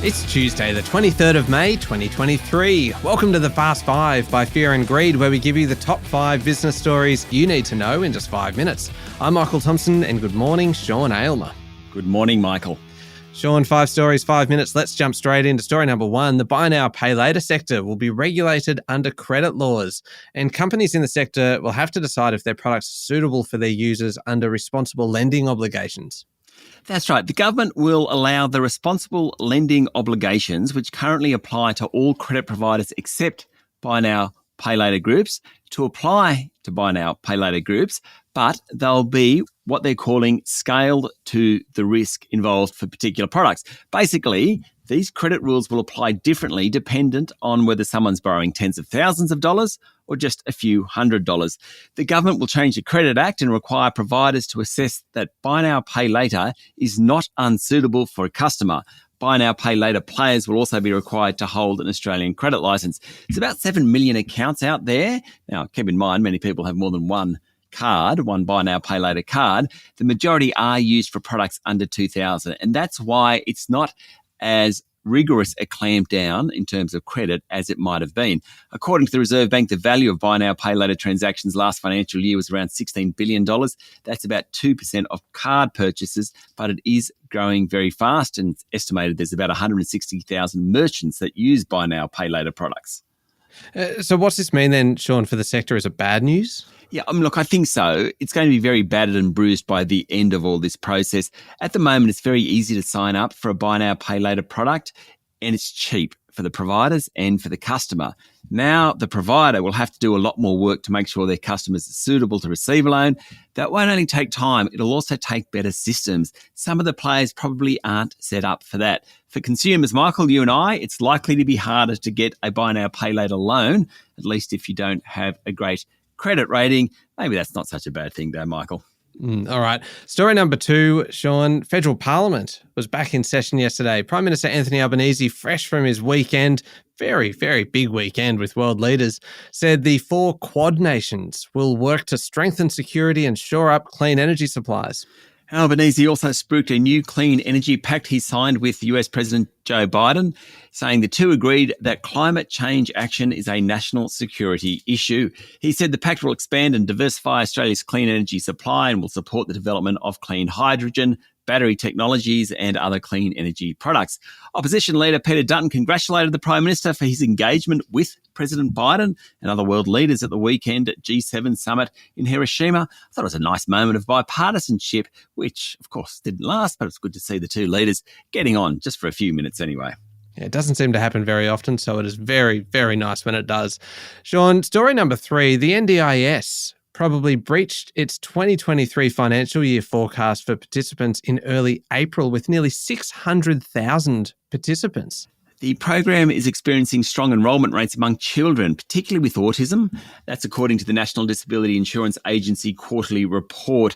It's Tuesday, the 23rd of May, 2023. Welcome to the Fast Five by Fear and Greed, where we give you the top 5 business stories you need to know in just 5 minutes. I'm Michael Thompson, and good morning, Sean Aylmer. Good morning, Michael. Sean, 5 stories, 5 minutes. Let's jump straight into story number 1. The buy now, pay later sector will be regulated under credit laws, and companies in the sector will have to decide if their products are suitable for their users under responsible lending obligations. That's right. The government will allow the responsible lending obligations, which currently apply to all credit providers except buy now, pay later groups, to apply to buy now, pay later groups, but they'll be what they're calling scaled to the risk involved for particular products. Basically, these credit rules will apply differently dependent on whether someone's borrowing tens of thousands of dollars or just a few $100s. The government will change the Credit Act and require providers to assess that buy now, pay later is not unsuitable for a customer. Buy now, pay later players will also be required to hold an Australian credit licence. There's about 7 million accounts out there. Now, keep in mind, many people have more than one card, one buy now, pay later card. The majority are used for products under 2,000, and that's why it's not as rigorous a clamp down in terms of credit as it might have been. According to the Reserve Bank, the value of buy now, pay later transactions last financial year was around $16 billion. That's about 2% of card purchases, but it is growing very fast, and it's estimated there's about 160,000 merchants that use buy now, pay later products. So what's this mean then, Sean, for the sector? Is it bad news? Yeah, look, I think so. It's going to be very battered and bruised by the end of all this process. At the moment, it's very easy to sign up for a buy now, pay later product, and it's cheap for the providers and for the customer. Now, the provider will have to do a lot more work to make sure their customers are suitable to receive a loan. That won't only take time, it'll also take better systems. Some of the players probably aren't set up for that. For consumers, Michael, you and I, it's likely to be harder to get a buy now, pay later loan, at least if you don't have a great credit rating. Maybe that's not such a bad thing though, Michael. All right. Story number 2, Sean. Federal Parliament was back in session yesterday. Prime Minister Anthony Albanese, fresh from his weekend, very, very big weekend with world leaders, said the 4 Quad nations will work to strengthen security and shore up clean energy supplies. Albanese also spooked a new clean energy pact he signed with US President Joe Biden, saying the two agreed that climate change action is a national security issue. He said the pact will expand and diversify Australia's clean energy supply and will support the development of clean hydrogen, battery technologies and other clean energy products. Opposition leader Peter Dutton congratulated the Prime Minister for his engagement with President Biden and other world leaders at the weekend at G7 summit in Hiroshima. I thought it was a nice moment of bipartisanship, which of course didn't last, but it's good to see the two leaders getting on just for a few minutes anyway. Yeah, it doesn't seem to happen very often, so it is very, very nice when it does. Sean, story number 3, the NDIS probably breached its 2023 financial year forecast for participants in early April with nearly 600,000 participants. The program is experiencing strong enrolment rates among children, particularly with autism. That's according to the National Disability Insurance Agency quarterly report.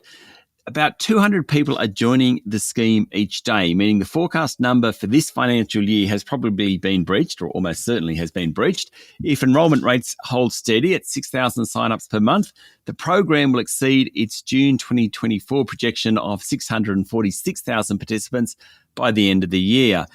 About 200 people are joining the scheme each day, meaning the forecast number for this financial year has probably been breached, or almost certainly has been breached. If enrolment rates hold steady at 6,000 sign-ups per month, the program will exceed its June 2024 projection of 646,000 participants by the end of the year.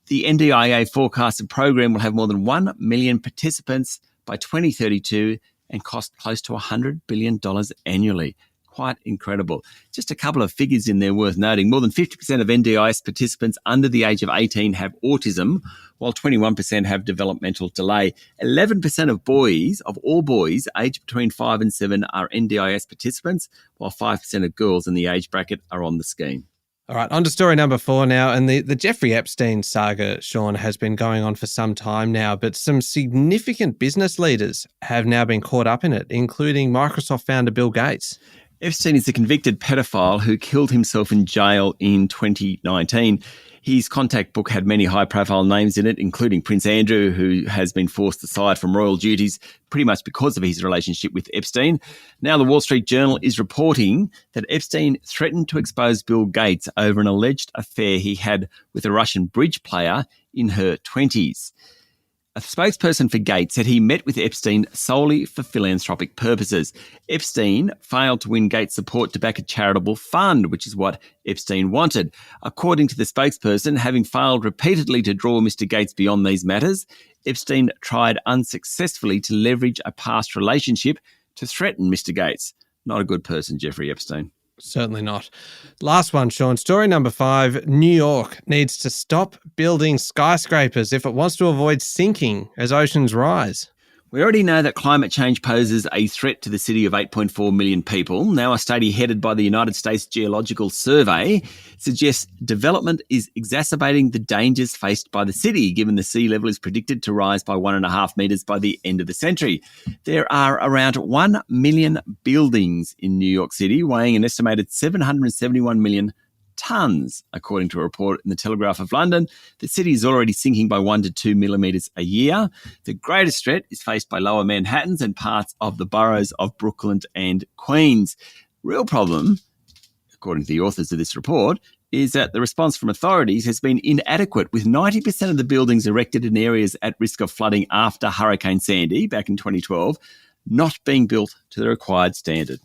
The NDIA forecasted program will have more than 1 million participants by 2032 and cost close to $100 billion annually. Quite incredible. Just a couple of figures in there worth noting. More than 50% of NDIS participants under the age of 18 have autism, while 21% have developmental delay. 11% of all boys aged between 5 and 7 are NDIS participants, while 5% of girls in the age bracket are on the scheme. All right, on to story number 4 now. And the Jeffrey Epstein saga, Sean, has been going on for some time now, but some significant business leaders have now been caught up in it, including Microsoft founder Bill Gates. Epstein is the convicted pedophile who killed himself in jail in 2019. His contact book had many high-profile names in it, including Prince Andrew, who has been forced aside from royal duties pretty much because of his relationship with Epstein. Now the Wall Street Journal is reporting that Epstein threatened to expose Bill Gates over an alleged affair he had with a Russian bridge player in her 20s. A spokesperson for Gates said he met with Epstein solely for philanthropic purposes. Epstein failed to win Gates' support to back a charitable fund, which is what Epstein wanted. According to the spokesperson, having failed repeatedly to draw Mr. Gates beyond these matters, Epstein tried unsuccessfully to leverage a past relationship to threaten Mr. Gates. Not a good person, Jeffrey Epstein. Certainly not. Last one, Sean. Story number 5. New York needs to stop building skyscrapers if it wants to avoid sinking as oceans rise. We already know that climate change poses a threat to the city of 8.4 million people. Now, a study headed by the United States Geological Survey suggests development is exacerbating the dangers faced by the city, given the sea level is predicted to rise by 1.5 metres by the end of the century. There are around 1 million buildings in New York City, weighing an estimated 771 million tonnes, according to a report in the Telegraph of London. The city is already sinking by 1 to 2 millimetres a year. The greatest threat is faced by Lower Manhattans and parts of the boroughs of Brooklyn and Queens. Real problem, according to the authors of this report, is that the response from authorities has been inadequate, with 90% of the buildings erected in areas at risk of flooding after Hurricane Sandy back in 2012 not being built to the required standard.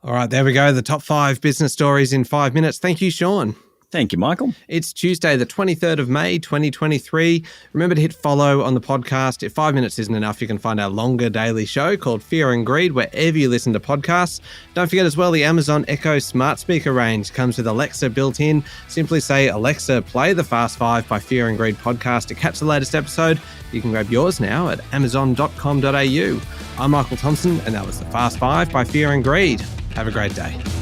All right, there we go. The top 5 business stories in 5 minutes. Thank you, Sean. Thank you, Michael. It's Tuesday, the 23rd of May, 2023. Remember to hit follow on the podcast. If 5 minutes isn't enough, you can find our longer daily show called Fear and Greed wherever you listen to podcasts. Don't forget as well, the Amazon Echo smart speaker range comes with Alexa built in. Simply say, Alexa, play the Fast 5 by Fear and Greed podcast to catch the latest episode. You can grab yours now at amazon.com.au. I'm Michael Thompson, and that was the Fast 5 by Fear and Greed. Have a great day.